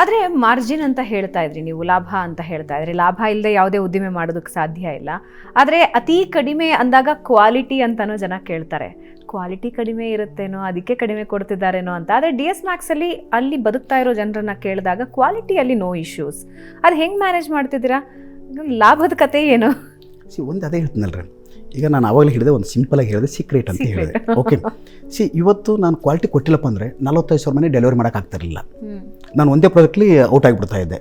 ಆದರೆ ಮಾರ್ಜಿನ್ ಅಂತ ಹೇಳ್ತಾ ಇದ್ರಿ ನೀವು, ಲಾಭ ಅಂತ ಹೇಳ್ತಾ ಇದ್ರಿ. ಲಾಭ ಇಲ್ಲದೆ ಯಾವುದೇ ಉದ್ದಿಮೆ ಮಾಡೋದಕ್ಕೆ ಸಾಧ್ಯ ಇಲ್ಲ. ಆದರೆ ಅತಿ ಕಡಿಮೆ ಅಂದಾಗ ಕ್ವಾಲಿಟಿ ಅಂತಲೂ ಜನ ಕೇಳ್ತಾರೆ. ಕ್ವಾಲಿಟಿ ಕಡಿಮೆ ಇರುತ್ತೇನೋ, ಅದಕ್ಕೆ ಕಡಿಮೆ ಕೊಡ್ತಿದ್ದಾರೇನೋ ಅಂತ. ಆದರೆ DS Max ಅಲ್ಲಿ ಬದುಕ್ತಾ ಇರೋ ಜನರನ್ನ ಕೇಳಿದಾಗ ಕ್ವಾಲಿಟಿಯಲ್ಲಿ ನೋ ಇಶ್ಯೂಸ್. ಅದು ಹೆಂಗೆ ಮ್ಯಾನೇಜ್ ಮಾಡ್ತಿದ್ದೀರಾ? ಲಾಭದ ಕತೆ ಏನು? ಒಂದು ಅದೇ ಹೇಳ್ತೀನಲ್ರಿ, ಈಗ ನಾನು ಆವಾಗಲೇ ಹೇಳಿದೆ, ಒಂದು ಸಿಂಪಲಾಗಿ ಹೇಳಿದೆ, ಸೀಕ್ರೆಟ್ ಅಂತ ಹೇಳಿದೆ. ಓಕೆ, ಇವತ್ತು ನಾನು ಕ್ವಾಲಿಟಿ ಕೊಟ್ಟಿಲ್ಲಪ್ಪ ಅಂದರೆ 45,000 ಮನೆ ಡೆಲಿವರಿ ಮಾಡೋಕ್ಕಾಗ್ತಿರಲಿಲ್ಲ. ನಾನು ಒಂದೇ ಪ್ರಾಜೆಕ್ಟ್ಲಿ ಔಟ್ ಆಗಿಬಿಡ್ತಾ ಇದ್ದೆ.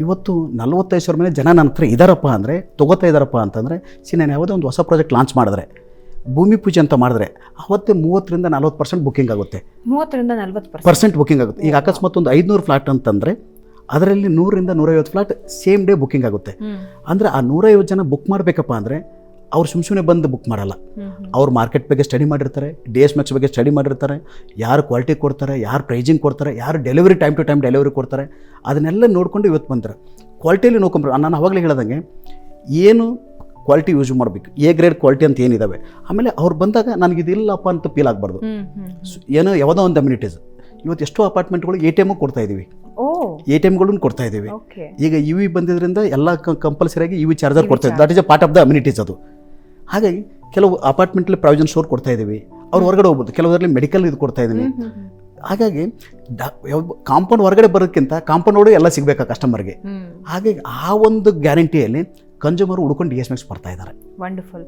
ಇವತ್ತು 45,000 ಮನೆ ಜನ ನನ್ನ ಹತ್ರ ಇದ್ದಾರಪ್ಪ ಅಂದರೆ, ತೊಗೋತಾ ಇದ್ದಾರಪ್ಪ ಅಂತಂದರೆ, ನಾನು ಯಾವುದೋ ಒಂದು ಹೊಸ ಪ್ರಾಜೆಕ್ಟ್ ಲಾಂಚ್ ಮಾಡಿದ್ರೆ, ಭೂಮಿ ಪೂಜೆ ಅಂತ ಮಾಡಿದ್ರೆ, ಅವತ್ತೇ 30-40% ಬುಕ್ಕಿಂಗ್ ಆಗುತ್ತೆ. 30-40% ಬುಕ್ಕಿಂಗ್ ಆಗುತ್ತೆ. ಈಗ ಅಕಸ್ಮಾತ್ ಒಂದು 500 ಫ್ಲಾಟ್ ಅಂತಂದರೆ ಅದರಲ್ಲಿ 100-150 ಫ್ಲಾಟ್ ಸೇಮ್ ಡೇ ಬುಕ್ಕಿಂಗ್ ಆಗುತ್ತೆ. ಅಂದರೆ ಆ 150 ಜನ ಬುಕ್ ಮಾಡಬೇಕಪ್ಪ ಅಂದರೆ ಅವ್ರು ಸುಮ್ಮನೆ ಬಂದು ಬುಕ್ ಮಾಡಲ್ಲ. ಅವ್ರು ಮಾರ್ಕೆಟ್ ಬಗ್ಗೆ ಸ್ಟಡಿ ಮಾಡಿರ್ತಾರೆ, DS Max ಬಗ್ಗೆ ಸ್ಟಡಿ ಮಾಡಿರ್ತಾರೆ, ಯಾರು ಕ್ವಾಲಿಟಿ ಕೊಡ್ತಾರೆ, ಯಾರು ಪ್ರೈಸಿಂಗ್ ಕೊಡ್ತಾರೆ, ಯಾರು delivery time to time delivery ಕೊಡ್ತಾರೆ, ಅದನ್ನೆಲ್ಲ ನೋಡಿಕೊಂಡು ಇವತ್ತು ಬಂತಾರೆ. ಕ್ವಾಲಿಟಿಯಲ್ಲಿ ನೋಡ್ಕೊಂಡ್ರೆ ನಾನು ಅವಾಗಲೇ ಹೇಳ್ದಂಗೆ ಏನು ಕ್ವಾಲಿಟಿ ಯೂಸ್ ಮಾಡಬೇಕು, A ಗ್ರೇಡ್ ಕ್ವಾಲಿಟಿ ಅಂತ ಏನಿದ್ದಾವೆ. ಆಮೇಲೆ ಅವ್ರು ಬಂದಾಗ ನನಗಿದಿಲ್ಲಪ್ಪ ಅಂತ ಫೀಲ್ ಆಗಬಾರ್ದು. ಏನೋ ಯಾವುದೋ ಒಂದು ಅಮ್ಯುನಿಟೀಸ್. ಇವತ್ತು ಎಷ್ಟೋ ಅಪಾರ್ಟ್ಮೆಂಟ್ಗಳು ATM ಕೊಡ್ತಾ ಇದ್ದೀವಿ, ATMಗಳನ್ನು ಕೊಡ್ತಾ ಇದ್ದೀವಿ. ಈಗ EV ಬಂದಿದ್ದರಿಂದ ಎಲ್ಲ ಕಂಪಲ್ಸರಿಯಾಗಿ EV ಚಾರ್ಜರ್ ಕೊಡ್ತಾ ಇದ್ದೀವಿ. That is a part of the amenities ಅದು. ಹಾಗಾಗಿ ಕೆಲವು ಅಪಾರ್ಟ್ಮೆಂಟಲ್ಲಿ ಪ್ರಾವಿಷನ್ ಸ್ಟೋರ್ ಕೊಡ್ತಾ ಇದ್ದೀವಿ, ಅವ್ರು ಹೊರಗಡೆ ಹೋಗ್ಬೋದು. ಕೆಲವರಲ್ಲಿ ಮೆಡಿಕಲ್ ಇದು ಕೊಡ್ತಾ ಇದ್ದೀನಿ. ಹಾಗಾಗಿ ಕಾಂಪೌಂಡ್ ಹೊರಗಡೆ ಬರೋದಕ್ಕಿಂತ ಕಾಂಪೌಂಡ್ ಒಳಗೆ ಎಲ್ಲ ಸಿಗಬೇಕಾ ಕಸ್ಟಮರ್ಗೆ. ಹಾಗಾಗಿ ಆ ಒಂದು ಗ್ಯಾರಂಟಿಯಲ್ಲಿ ಕನ್ಸ್ಯೂಮರ್ ಹುಡ್ಕೊಂಡು DS Max ಬರ್ತಾ ಇದ್ದಾರೆ. ವಂಡರ್ಫುಲ್.